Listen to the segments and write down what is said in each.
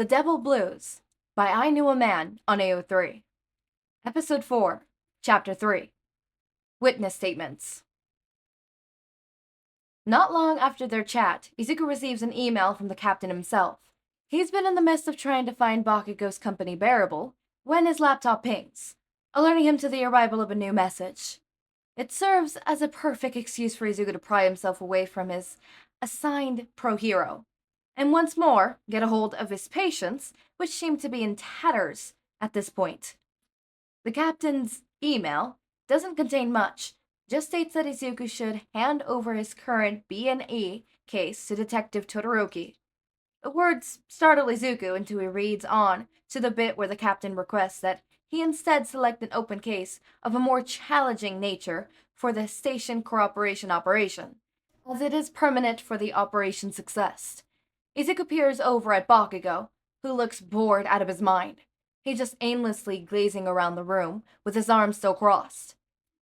The Devil Blues by I Knew a Man on AO3. Episode 4, Chapter 3. Witness Statements. Not long after their chat, Izuku receives an email from the captain himself. He's been in the midst of trying to find Bakugo's company bearable when his laptop pings, alerting him to the arrival of a new message. It serves as a perfect excuse for Izuku to pry himself away from his assigned pro-hero, and once more get a hold of his patience, which seemed to be in tatters at this point. The captain's email doesn't contain much, just states that Izuku should hand over his current B&E case to Detective Todoroki. The words startle Izuku, and he reads on to the bit where the captain requests that he instead select an open case of a more challenging nature for the station cooperation operation, as it is permanent for the operation's success. Izuku peers over at Bakugo, who looks bored out of his mind. He's just aimlessly glazing around the room, with his arms still crossed.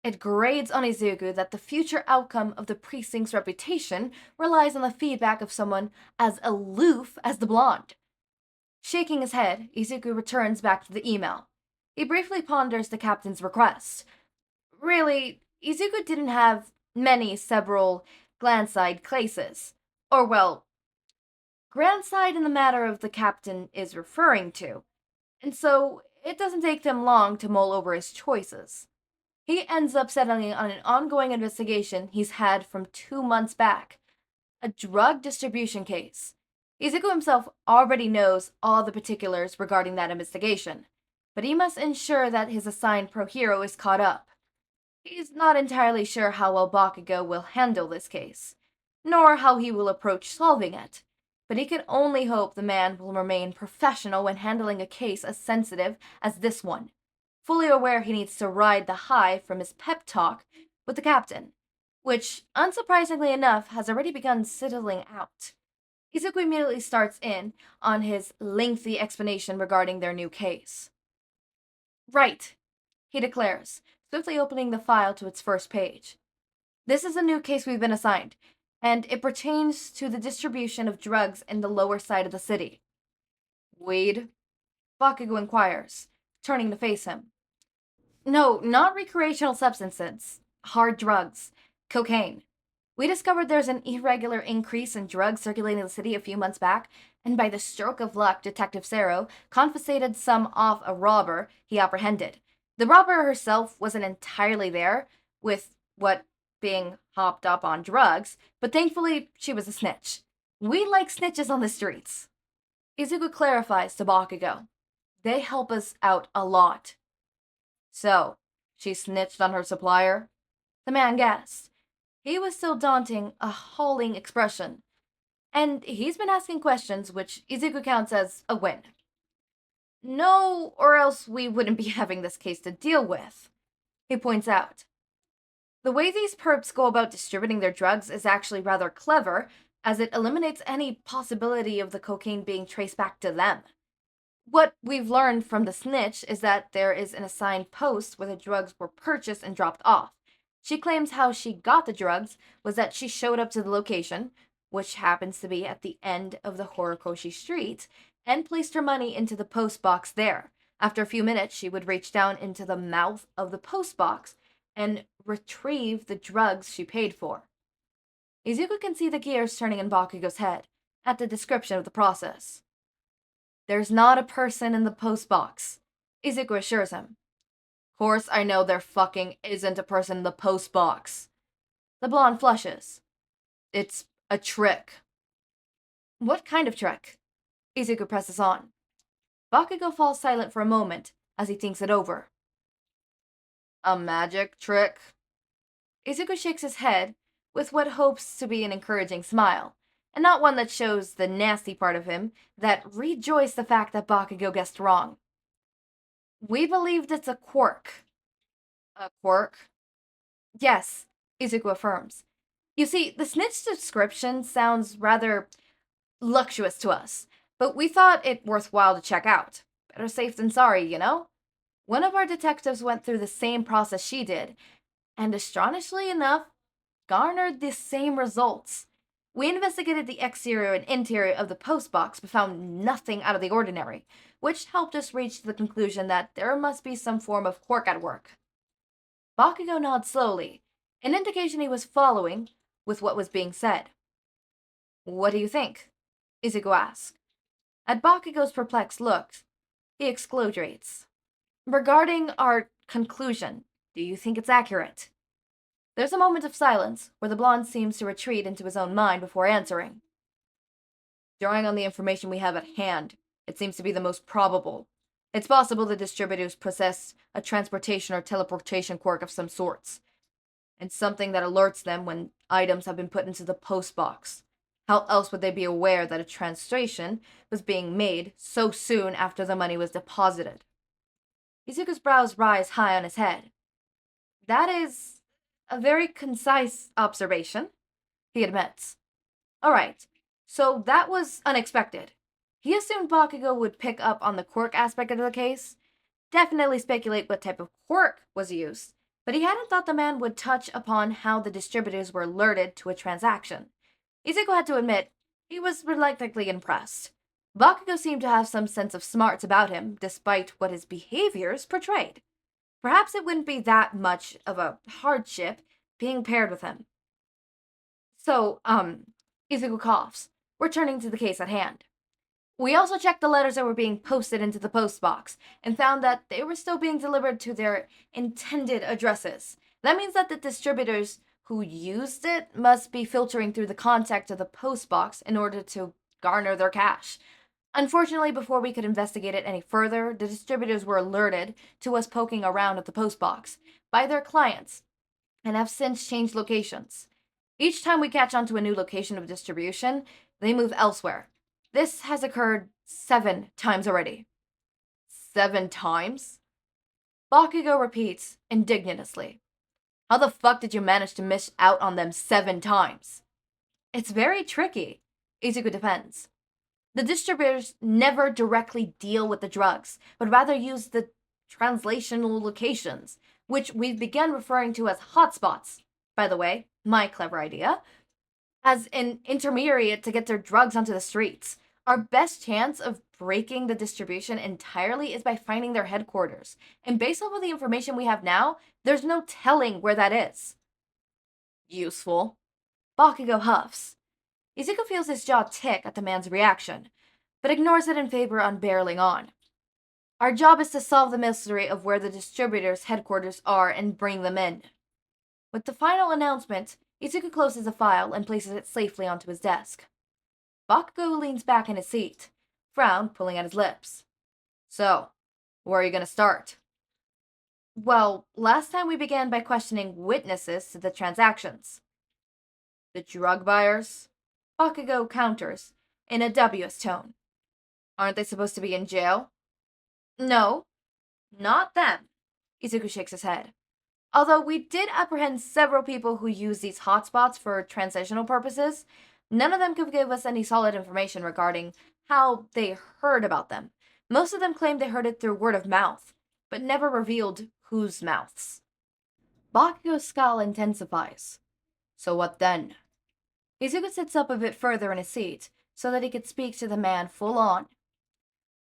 It grades on Izuku that the future outcome of the precinct's reputation relies on the feedback of someone as aloof as the blonde. Shaking his head, Izuku returns back to the email. He briefly ponders the captain's request. Really, Izuku didn't have many several glandside cases. Or, well, grandside in the matter of the captain is referring to, and so it doesn't take them long to mull over his choices. He ends up settling on an ongoing investigation he's had from 2 months back, a drug distribution case. Izuku himself already knows all the particulars regarding that investigation, but he must ensure that his assigned pro-hero is caught up. He's not entirely sure how well Bakugo will handle this case, nor how he will approach solving it, but he can only hope the man will remain professional when handling a case as sensitive as this one, fully aware he needs to ride the high from his pep talk with the captain, which, unsurprisingly enough, has already begun settling out. Izuku immediately starts in on his lengthy explanation regarding their new case. Right, he declares, swiftly opening the file to its first page. This is a new case we've been assigned, and it pertains to the distribution of drugs in the lower side of the city. Weed? Bakugo inquires, turning to face him. No, not recreational substances. Hard drugs. Cocaine. We discovered there's an irregular increase in drugs circulating in the city a few months back, and by the stroke of luck, Detective Sero confiscated some off a robber he apprehended. The robber herself wasn't entirely there, with what being hopped up on drugs, but thankfully she was a snitch. We like snitches on the streets. Izuku clarifies to Bakugo. They help us out a lot. So, she snitched on her supplier? The man guessed. He was still daunting a hauling expression, and he's been asking questions which Izuku counts as a win. No, or else we wouldn't be having this case to deal with, he points out. The way these perps go about distributing their drugs is actually rather clever, as it eliminates any possibility of the cocaine being traced back to them. What we've learned from the snitch is that there is an assigned post where the drugs were purchased and dropped off. She claims how she got the drugs was that she showed up to the location, which happens to be at the end of the Horikoshi Street, and placed her money into the post box there. After a few minutes, she would reach down into the mouth of the post box and retrieve the drugs she paid for. Izuku can see the gears turning in Bakugo's head at the description of the process. There's not a person in the post box, Izuku assures him. Course I know there fucking isn't a person in the post box. The blonde flushes. It's a trick. What kind of trick? Izuku presses on. Bakugo falls silent for a moment as he thinks it over. A magic trick? Izuku shakes his head with what hopes to be an encouraging smile, and not one that shows the nasty part of him that rejoiced the fact that Bakugo guessed wrong. We believed it's a quirk. A quirk? Yes, Izuku affirms. You see, the snitch description sounds rather luxurious to us, but we thought it worthwhile to check out. Better safe than sorry, you know? One of our detectives went through the same process she did, and astonishingly enough, garnered the same results. We investigated the exterior and interior of the postbox but found nothing out of the ordinary, which helped us reach the conclusion that there must be some form of quirk at work. Bakugo nodded slowly, an indication he was following with what was being said. What do you think? Izuku asked. At Bakugo's perplexed look, he excluderates. Regarding our conclusion, do you think it's accurate? There's a moment of silence where the blonde seems to retreat into his own mind before answering. Drawing on the information we have at hand, it seems to be the most probable. It's possible the distributors possess a transportation or teleportation quirk of some sorts, and something that alerts them when items have been put into the post box. How else would they be aware that a translation was being made so soon after the money was deposited? Izuku's brows rise high on his head. That is a very concise observation, he admits. All right, so that was unexpected. He assumed Bakugo would pick up on the quirk aspect of the case, definitely speculate what type of quirk was used, but he hadn't thought the man would touch upon how the distributors were alerted to a transaction. Izuku had to admit he was reluctantly impressed. Bakugo seemed to have some sense of smarts about him, despite what his behaviors portrayed. Perhaps it wouldn't be that much of a hardship being paired with him. So, Izuku coughs, returning to the case at hand. We also checked the letters that were being posted into the post box and found that they were still being delivered to their intended addresses. That means that the distributors who used it must be filtering through the contact of the post box in order to garner their cash. Unfortunately, before we could investigate it any further, the distributors were alerted to us poking around at the post box by their clients and have since changed locations. Each time we catch on to a new location of distribution, they move elsewhere. This has occurred 7 times already. 7 times? Bakugo repeats indignantly. How the fuck did you manage to miss out on them 7 times? It's very tricky, Izuku defends. The distributors never directly deal with the drugs, but rather use the translational locations, which we've begun referring to as hotspots. By the way, my clever idea. As an intermediary to get their drugs onto the streets. Our best chance of breaking the distribution entirely is by finding their headquarters. And based off of the information we have now, there's no telling where that is. Useful. Bakugo huffs. Izuku feels his jaw tick at the man's reaction, but ignores it in favor on barreling on. Our job is to solve the mystery of where the distributors' headquarters are and bring them in. With the final announcement, Izuku closes the file and places it safely onto his desk. Bakugo leans back in his seat, frown pulling at his lips. So, where are you going to start? Well, last time we began by questioning witnesses to the transactions. The drug buyers? Bakugo counters, in a dubious tone. Aren't they supposed to be in jail? No, not them. Izuku shakes his head. Although we did apprehend several people who use these hotspots for transitional purposes, none of them could give us any solid information regarding how they heard about them. Most of them claimed they heard it through word of mouth, but never revealed whose mouths. Bakugo's scowl intensifies. So what then? Izuku sits up a bit further in his seat so that he could speak to the man full on.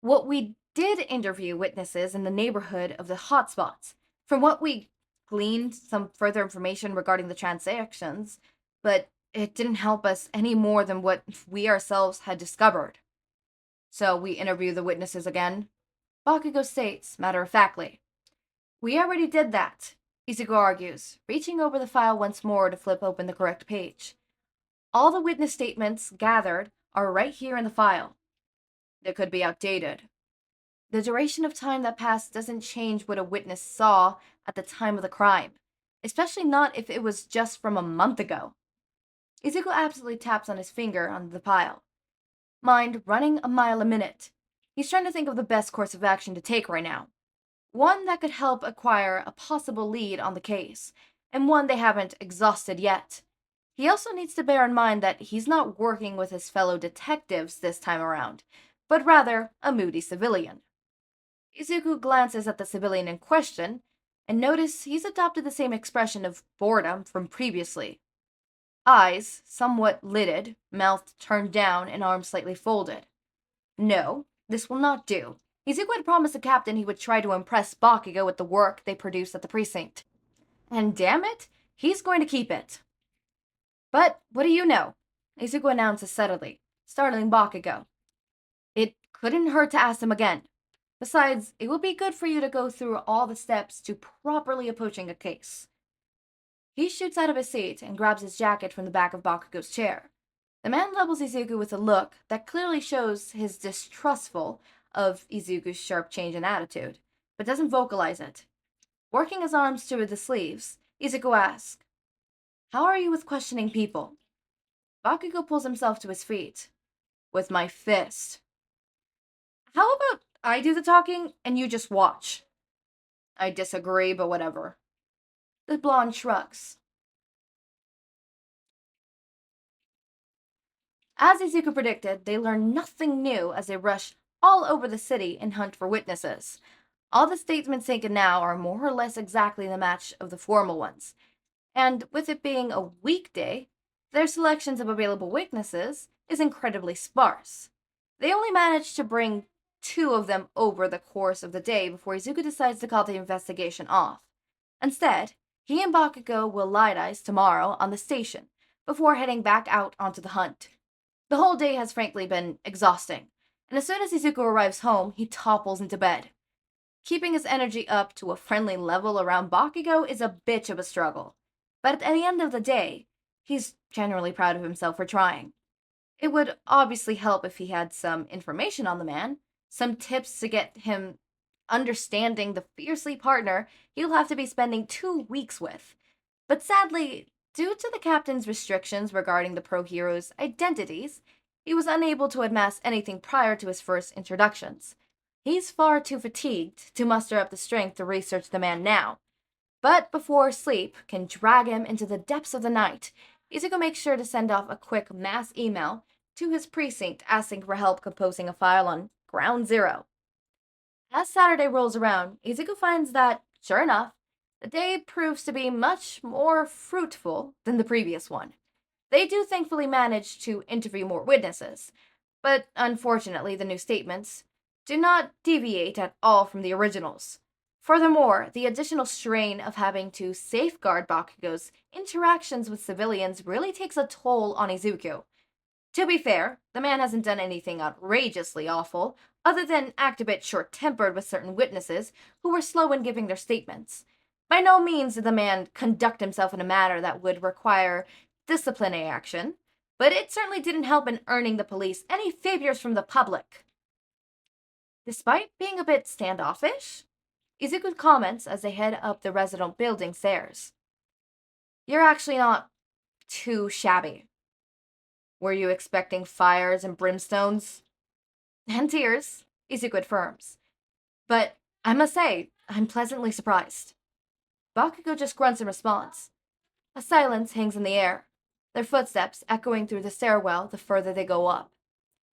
What we did interview witnesses in the neighborhood of the hotspots. From what we gleaned some further information regarding the transactions, but it didn't help us any more than what we ourselves had discovered. So we interview the witnesses again? Bakugo states, matter-of-factly. We already did that, Izuku argues, reaching over the file once more to flip open the correct page. All the witness statements gathered are right here in the file. They could be outdated. The duration of time that passed doesn't change what a witness saw at the time of the crime, especially not if it was just from a month ago. Izuku absolutely taps on his finger on the pile. Mind running a mile a minute. He's trying to think of the best course of action to take right now. One that could help acquire a possible lead on the case, and one they haven't exhausted yet. He also needs to bear in mind that he's not working with his fellow detectives this time around, but rather a moody civilian. Izuku glances at the civilian in question, and notices he's adopted the same expression of boredom from previously. eyes somewhat lidded, mouth turned down, and arms slightly folded. No, this will not do. Izuku had promised the captain he would try to impress Bakugo with the work they produced at the precinct. And damn it, he's going to keep it. But what do you know? Izuku announces subtly, startling Bakugo. It couldn't hurt to ask him again. Besides, it will be good for you to go through all the steps to properly approaching a case. He shoots out of his seat and grabs his jacket from the back of Bakugo's chair. The man levels Izuku with a look that clearly shows his distrustful of Izuku's sharp change in attitude, but doesn't vocalize it. Working his arms through the sleeves, Izuku asks, "How are you with questioning people?" Bakugo pulls himself to his feet. "With my fist." "How about I do the talking and you just watch?" "I disagree, but whatever." The blonde shrugs. As Izuku predicted, they learn nothing new as they rush all over the city and hunt for witnesses. All the statements taken now are more or less exactly the match of the formal ones, and with it being a weekday, their selections of available witnesses is incredibly sparse. They only manage to bring 2 of them over the course of the day before Izuku decides to call the investigation off. Instead, he and Bakugo will light eyes tomorrow on the station before heading back out onto the hunt. The whole day has frankly been exhausting, and as soon as Izuku arrives home, he topples into bed. Keeping his energy up to a friendly level around Bakugo is a bitch of a struggle, but at the end of the day, he's generally proud of himself for trying. It would obviously help if he had some information on the man, some tips to get him understanding the fiercely partner he'll have to be spending 2 weeks with. But sadly, due to the captain's restrictions regarding the pro heroes' identities, he was unable to amass anything prior to his first introductions. He's far too fatigued to muster up the strength to research the man now. But before sleep can drag him into the depths of the night, Izuku makes sure to send off a quick mass email to his precinct asking for help composing a file on Ground Zero. As Saturday rolls around, Izuku finds that, sure enough, the day proves to be much more fruitful than the previous one. They do thankfully manage to interview more witnesses, but unfortunately, the new statements do not deviate at all from the originals. Furthermore, the additional strain of having to safeguard Bakugo's interactions with civilians really takes a toll on Izuku. To be fair, the man hasn't done anything outrageously awful, other than act a bit short-tempered with certain witnesses who were slow in giving their statements. By no means did the man conduct himself in a manner that would require disciplinary action, but it certainly didn't help in earning the police any favors from the public. Despite being a bit standoffish, Izuku comments as they head up the resident building stairs. "You're actually not too shabby." "Were you expecting fires and brimstones?" "And tears," Izuku affirms. "But I must say, I'm pleasantly surprised." Bakugo just grunts in response. A silence hangs in the air, their footsteps echoing through the stairwell the further they go up.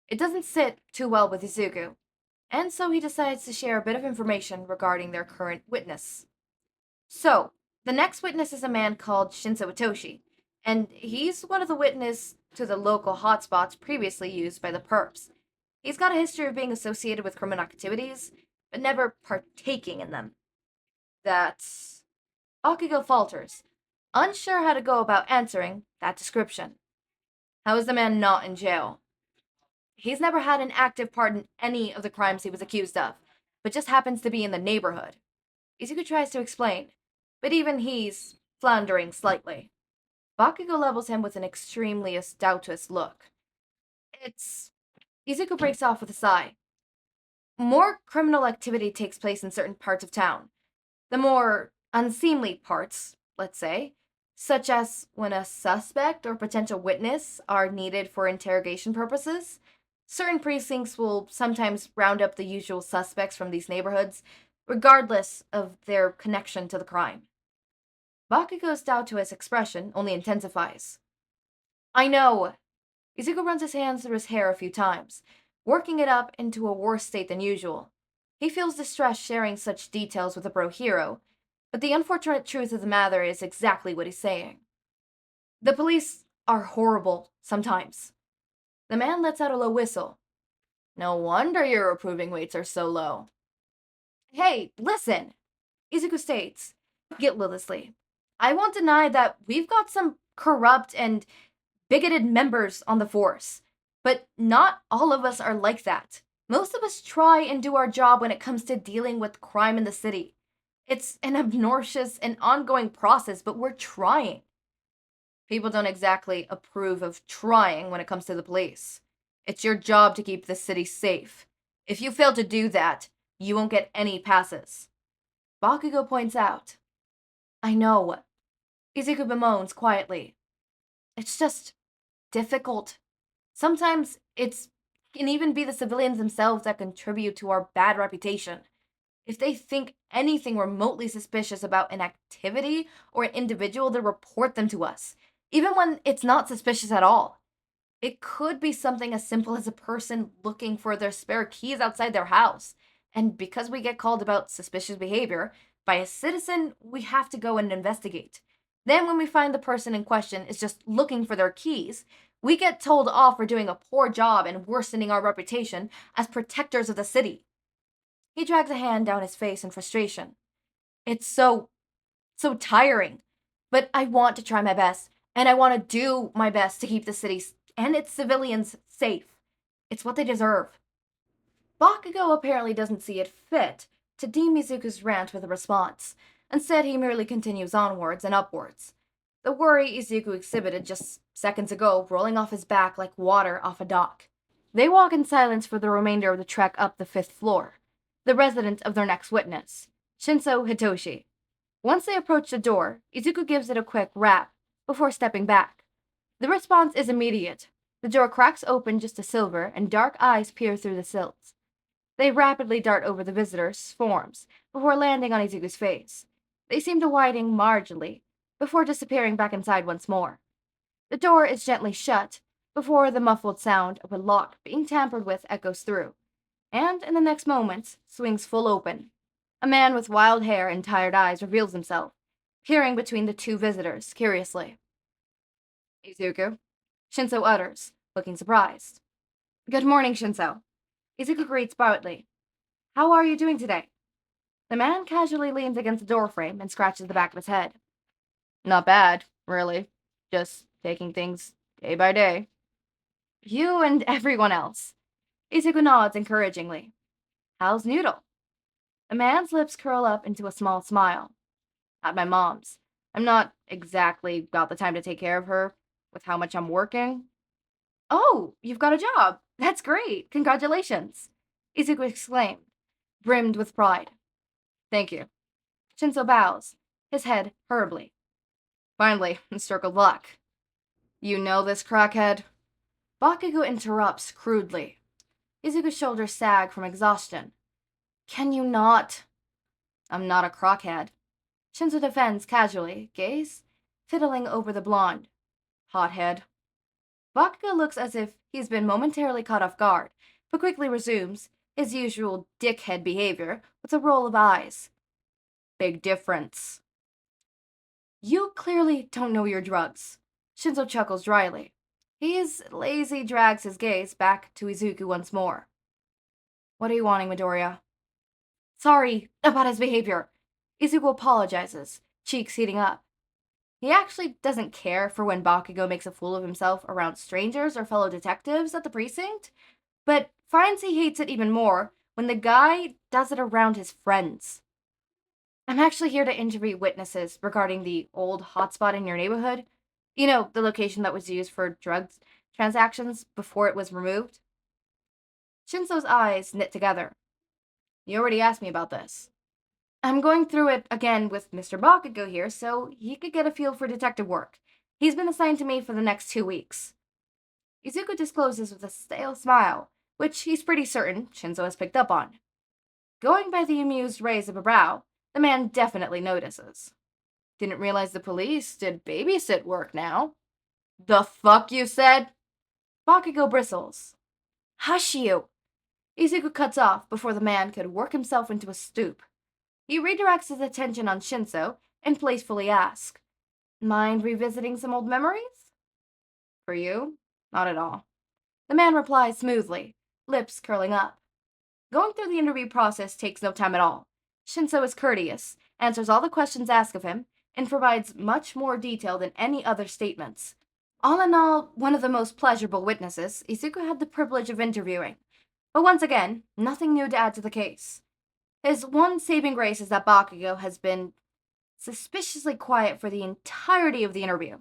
It doesn't sit too well with Izuku, and so he decides to share a bit of information regarding their current witness. So, the next witness is a man called Shinzo Itoshi, and he's one of the witnesses to the local hotspots previously used by the perps. He's got a history of being associated with criminal activities, but never partaking in them. That's... Bakugo falters, unsure how to go about answering that description. "How is the man not in jail?" "He's never had an active part in any of the crimes he was accused of, but just happens to be in the neighborhood." Izuku tries to explain, but even he's floundering slightly. Bakugo levels him with an extremely astucious look. It's... Izuku breaks off with a sigh. "More criminal activity takes place in certain parts of town. The more unseemly parts, let's say, such as when a suspect or potential witness are needed for interrogation purposes. Certain precincts will sometimes round up the usual suspects from these neighborhoods, regardless of their connection to the crime." Bakugo's doubtful expression only intensifies. "I know." Izuku runs his hands through his hair a few times, working it up into a worse state than usual. He feels distressed sharing such details with a bro hero, but the unfortunate truth of the matter is exactly what he's saying. "The police are horrible sometimes. The man lets out a low whistle. No wonder your approving rates are so low. Hey, listen, Izuku states, guiltlessly. I won't deny that we've got some corrupt and bigoted members on the force, but not all of us are like that. Most of us try and do our job when it comes to dealing with crime in the city. It's an obnoxious and ongoing process, but we're trying. People don't exactly approve of trying when it comes to the police. It's your job to keep the city safe. If you fail to do that, you won't get any passes. Bakugo points out. I know. Izuku bemoans quietly. It's just difficult. Sometimes it can even be the civilians themselves that contribute to our bad reputation. If they think anything remotely suspicious about an activity or an individual, they report them to us, even when it's not suspicious at all. It could be something as simple as a person looking for their spare keys outside their house, and because we get called about suspicious behavior by a citizen, we have to go and investigate. Then, when we find the person in question is just looking for their keys, we get told off for doing a poor job and worsening our reputation as protectors of the city. He drags a hand down his face in frustration. It's so tiring. But I want to try my best, and I want to do my best to keep the city and its civilians safe. It's what they deserve. Bakugo apparently doesn't see it fit to deem Izuku's rant with a response. Instead, he merely continues onwards and upwards. The worry Izuku exhibited just seconds ago rolling off his back like water off a dock. They walk in silence for the remainder of the trek up the 5th floor, the residence of their next witness, Shinso Hitoshi. Once they approach the door, Izuku gives it a quick rap before stepping back. The response is immediate. The door cracks open just a silver, and dark eyes peer through the sills. They rapidly dart over the visitors' forms before landing on Izuku's face. They seem to widen marginally before disappearing back inside once more. The door is gently shut before the muffled sound of a lock being tampered with echoes through, and in the next moment swings full open. A man with wild hair and tired eyes reveals himself, peering between the two visitors curiously. Izuku, Shinso utters, looking surprised. Good morning, Shinso. Izuku greets proudly. How are you doing today? The man casually leans against the doorframe and scratches the back of his head. Not bad, really. Just taking things day by day. You and everyone else. Izuku nods encouragingly. How's Noodle? The man's lips curl up into a small smile. At my mom's. I'm not exactly got the time to take care of her with how much I'm working. Oh, you've got a job. That's great. Congratulations. Izuku exclaimed, brimmed with pride. Thank you. Shinso bows, his head hurriedly. Finally, a stroke of luck. You know this crackhead? Bakugo interrupts crudely. Izuku's shoulders sag from exhaustion. Can you not? I'm not a crackhead. Shinso defends casually, gaze fiddling over the blonde. Hothead. Bakugo looks as if he's been momentarily caught off guard, but quickly resumes his usual dickhead behavior with a roll of eyes. Big difference. You clearly don't know your drugs. Shinso chuckles dryly. He's lazy drags his gaze back to Izuku once more. What are you wanting, Midoriya? Sorry about his behavior. Izuku apologizes, cheeks heating up. He actually doesn't care for when Bakugo makes a fool of himself around strangers or fellow detectives at the precinct, but finds he hates it even more when the guy does it around his friends. I'm actually here to interview witnesses regarding the old hotspot in your neighborhood. You know, the location that was used for drugs transactions before it was removed. Shinso's eyes knit together. You already asked me about this. I'm going through it again with Mr. Bakugo here so he could get a feel for detective work. He's been assigned to me for the next 2 weeks. Izuku discloses with a stale smile, which he's pretty certain Shinso has picked up on. Going by the amused raise of a brow, the man definitely notices. Didn't realize the police did babysit work now. The fuck you said? Bakugo bristles. Hush you! Izuku cuts off before the man could work himself into a stoop. He redirects his attention on Shinso and playfully asks, Mind revisiting some old memories? For you? Not at all. The man replies smoothly, lips curling up. Going through the interview process takes no time at all. Shinso is courteous, answers all the questions asked of him, and provides much more detail than any other statements. All in all, one of the most pleasurable witnesses Izuku had the privilege of interviewing. But once again, nothing new to add to the case. His one saving grace is that Bakugo has been suspiciously quiet for the entirety of the interview.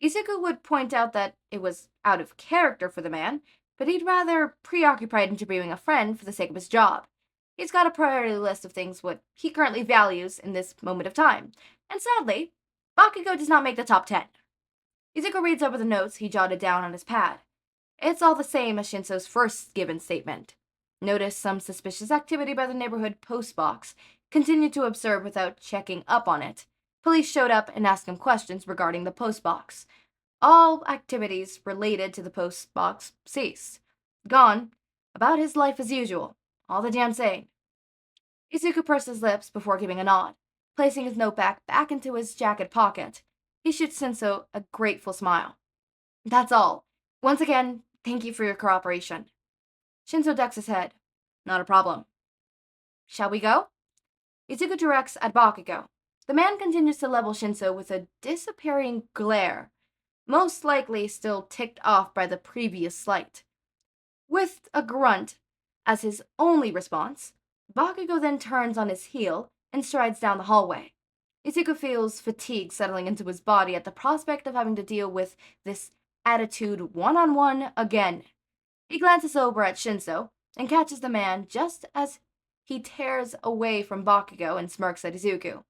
Izuku would point out that it was out of character for the man, but he'd rather preoccupied interviewing a friend for the sake of his job. He's got a priority list of things what he currently values in this moment of time, and sadly, Bakugo does not make the top 10. Izuku reads over the notes he jotted down on his pad. It's all the same as Shinso's first given statement. Notice some suspicious activity by the neighborhood post box. Continued to observe without checking up on it. Police showed up and asked him questions regarding the post box. All activities related to the post box ceased. Gone. About his life as usual. All the damn same. Izuku pursed his lips before giving a nod, placing his notebook back into his jacket pocket. He shoots Shinso a grateful smile. That's all. Once again, thank you for your cooperation. Shinso ducks his head. Not a problem. Shall we go? Izuku directs at Bakugo. The man continues to level Shinso with a disappearing glare, most likely still ticked off by the previous slight. With a grunt as his only response, Bakugo then turns on his heel and strides down the hallway. Izuku feels fatigue settling into his body at the prospect of having to deal with this attitude one-on-one again. He glances over at Shinso and catches the man just as he tears away from Bakugo and smirks at Izuku.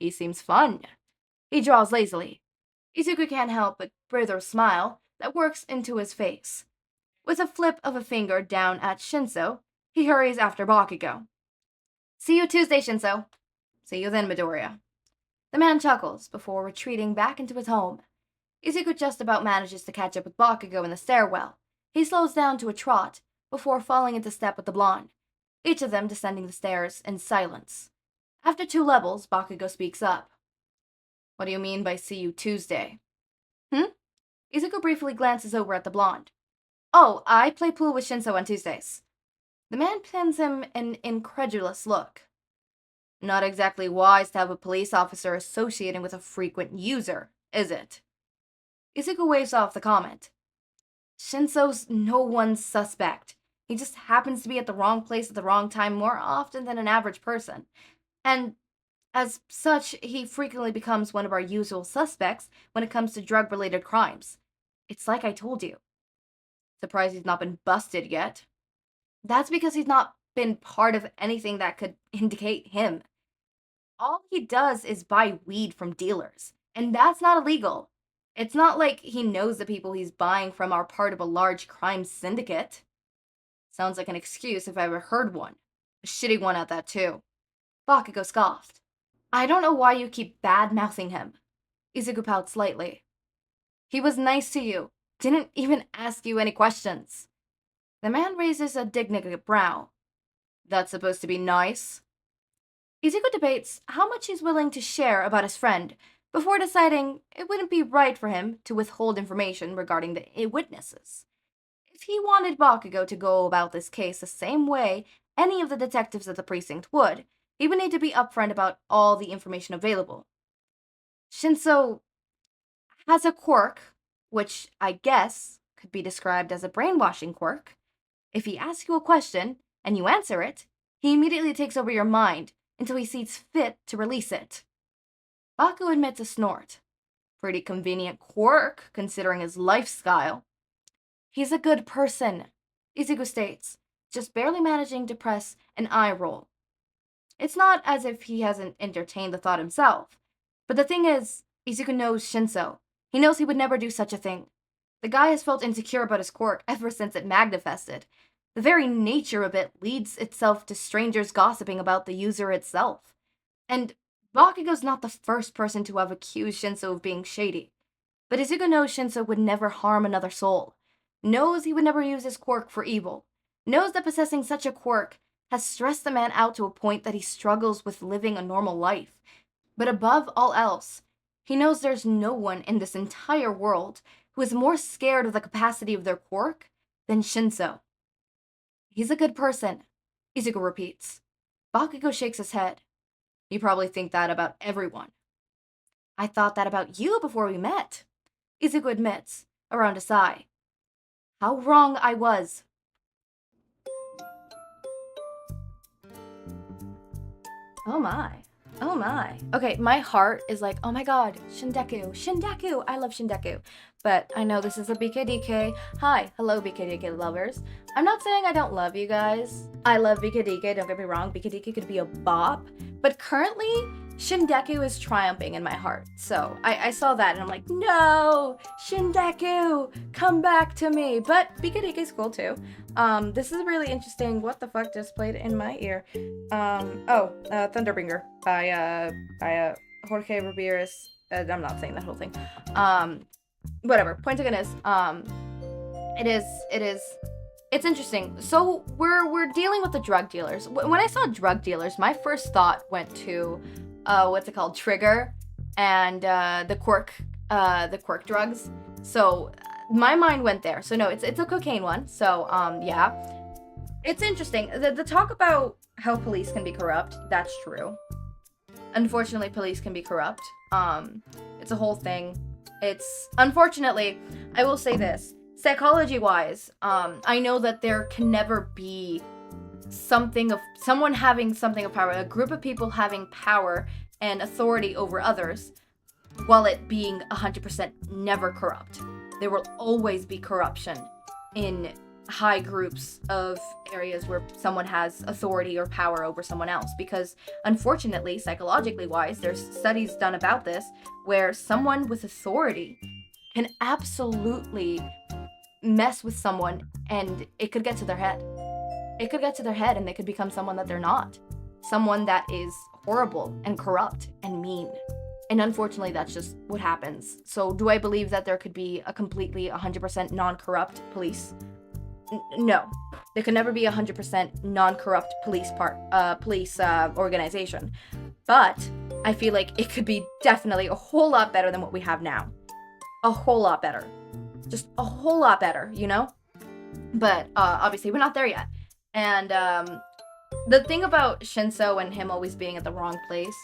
He seems fun. He draws lazily. Izuku can't help but breathe a smile that works into his face. With a flip of a finger down at Shinso, he hurries after Bakugo. See you Tuesday, Shinso. See you then, Midoriya. The man chuckles before retreating back into his home. Izuku just about manages to catch up with Bakugo in the stairwell. He slows down to a trot before falling into step with the blonde, each of them descending the stairs in silence. After 2 levels, Bakugo speaks up. What do you mean by see you Tuesday? Izuku briefly glances over at the blonde. Oh, I play pool with Shinso on Tuesdays. The man pins him an incredulous look. Not exactly wise to have a police officer associating with a frequent user, is it? Izuku waves off the comment. Shinso's no one's suspect. He just happens to be at the wrong place at the wrong time more often than an average person. And as such, he frequently becomes one of our usual suspects when it comes to drug-related crimes. It's like I told you. Surprised he's not been busted yet. That's because he's not been part of anything that could indicate him. All he does is buy weed from dealers, and that's not illegal. It's not like he knows the people he's buying from are part of a large crime syndicate. Sounds like an excuse if I ever heard one. A shitty one at that, too. Bakugo scoffed. I don't know why you keep bad-mouthing him. Izuku pouted slightly. He was nice to you. Didn't even ask you any questions. The man raises a dignified brow. That's supposed to be nice? Izuku debates how much he's willing to share about his friend before deciding it wouldn't be right for him to withhold information regarding the witnesses. If he wanted Bakugo to go about this case the same way any of the detectives at the precinct would, he would need to be upfront about all the information available. Shinso has a quirk, which I guess could be described as a brainwashing quirk. If he asks you a question and you answer it, he immediately takes over your mind until he sees fit to release it. Baku admits a snort. Pretty convenient quirk, considering his lifestyle. He's a good person, Izuku states, just barely managing to press an eye roll. It's not as if he hasn't entertained the thought himself. But the thing is, Izuku knows Shinso. He knows he would never do such a thing. The guy has felt insecure about his quirk ever since it manifested. The very nature of it leads itself to strangers gossiping about the user itself. And Bakugo's not the first person to have accused Shinso of being shady. But Izuku knows Shinso would never harm another soul. Knows he would never use his quirk for evil. Knows that possessing such a quirk has stressed the man out to a point that he struggles with living a normal life. But above all else, he knows there's no one in this entire world who is more scared of the capacity of their quirk than Shinso. He's a good person, Izuku repeats. Bakugo shakes his head. You probably think that about everyone. I thought that about you before we met, Izuku admits, around a sigh. How wrong I was. Oh my. Oh my. Okay, my heart is like, oh my god, Shindeku. Shindeku! I love Shindeku. But I know this is a BKDK. Hi, hello BKDK lovers. I'm not saying I don't love you guys. I love BKDK, don't get me wrong. BKDK could be a bop. But currently, Shindeku is triumphing in my heart. So I saw that and I'm like, no! Shindeku! Come back to me! But BKDK is cool too. This is really interesting. What the fuck just played in my ear? Thunderbringer by Jorge Ramirez. I'm not saying that whole thing. Whatever. Point taken is, it's interesting. So we're dealing with the drug dealers. When I saw drug dealers, my first thought went to, what's it called? Trigger and the quirk drugs. So my mind went there. So no, it's a cocaine one. So yeah, it's interesting. The talk about how police can be corrupt. That's true. Unfortunately, police can be corrupt. It's a whole thing. It's unfortunately, I will say this, psychology-wise, I know that there can never be someone having something of power, a group of people having power and authority over others, while it being 100% never corrupt. There will always be corruption in high groups of areas where someone has authority or power over someone else, because unfortunately, psychologically wise, there's studies done about this where someone with authority can absolutely mess with someone and it could get to their head. It could get to their head and they could become someone that they're not. Someone that is horrible and corrupt and mean. And unfortunately, that's just what happens. So do I believe that there could be a completely 100% non-corrupt police? No. There could never be a 100% non-corrupt police organization. But I feel like it could be definitely a whole lot better than what we have now. A whole lot better. Just a whole lot better, you know? But obviously we're not there yet. And the thing about Shinso and him always being at the wrong place.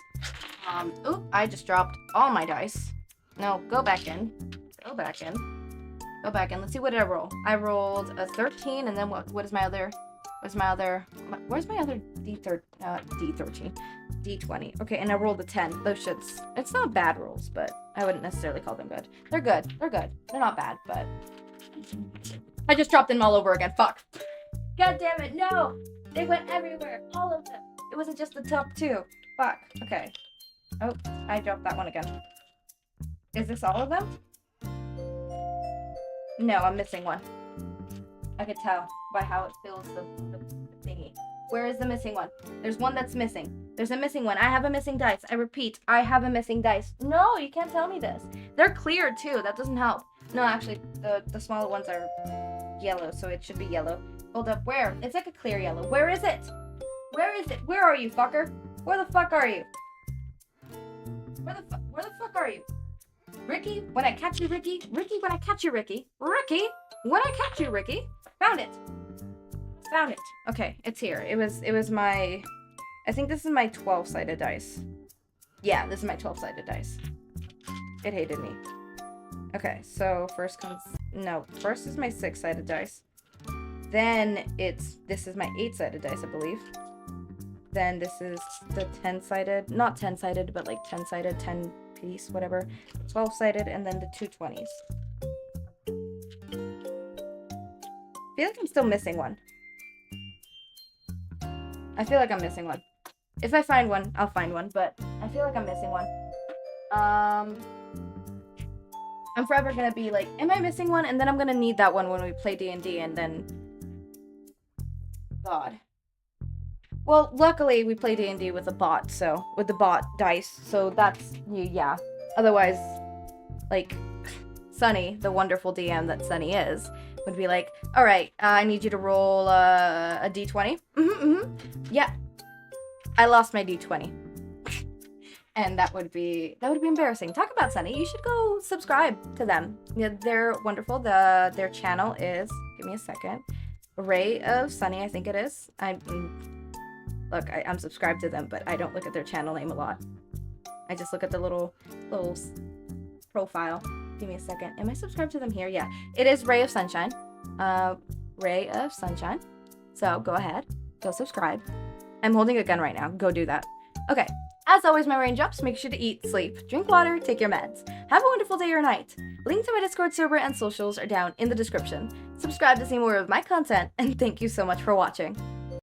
I just dropped all my dice. No, go back in. Go back in. Go back in. Let's see, what did I roll? I rolled a 13, and then what is my other... where's my other D13? D20. Okay, and I rolled a 10. Those shits, it's not bad rolls, but I wouldn't necessarily call them good. They're good. They're good. They're not bad, but... I just dropped them all over again. Fuck. God damn it, no! They went everywhere. All of them. It wasn't just the top two. Fuck. Okay. Oh, I dropped that one again. Is this all of them? No, I'm missing one. I could tell by how it fills the thingy. Where is the missing one? There's one that's missing. There's a missing one. I have a missing dice. I repeat, I have a missing dice. No, you can't tell me this. They're clear too. That doesn't help. No, actually, the smaller ones are yellow, so it should be yellow. Hold up. Where? It's like a clear yellow. Where is it? Where is it? Where are you, fucker? Where the fuck are you? Where the fuck are you? Ricky, when I catch you, Ricky. Ricky, when I catch you, Ricky. Ricky, when I catch you, Ricky. Found it. Found it. Okay, it's here. It was my... I think this is my 12-sided dice. Yeah, this is my 12-sided dice. It hated me. Okay, so first comes... No, first is my 6-sided dice. Then this is my 8-sided dice, I believe. Then this is the 10-sided, not 10-sided, but like 10-sided, 10-piece, whatever. 12-sided, and then the 2 20s. I feel like I'm still missing one. I feel like I'm missing one. If I find one, I'll find one, but I feel like I'm missing one. I'm forever gonna be like, am I missing one? And then I'm gonna need that one when we play D&D, and then... God. Well, luckily we play D&D with a bot, so... with the bot dice, so that's... yeah. Otherwise, like, Sunny, the wonderful DM that Sunny is, would be like, alright, I need you to roll a d20. Yeah. I lost my d20. And that would be embarrassing. Talk about Sunny. You should go subscribe to them. Yeah, they're wonderful. Their channel is, give me a second, Ray of Sunny, I think it is. I'm subscribed to them, but I don't look at their channel name a lot. I just look at the little profile. Give me a second. Am I subscribed to them here? Yeah, it is Ray of Sunshine. Ray of Sunshine. So go ahead, go subscribe. I'm holding a gun right now. Go do that. Okay. As always, my raindrops, make sure to eat, sleep, drink water, take your meds. Have a wonderful day or night. Link to my Discord server and socials are down in the description. Subscribe to see more of my content, and thank you so much for watching.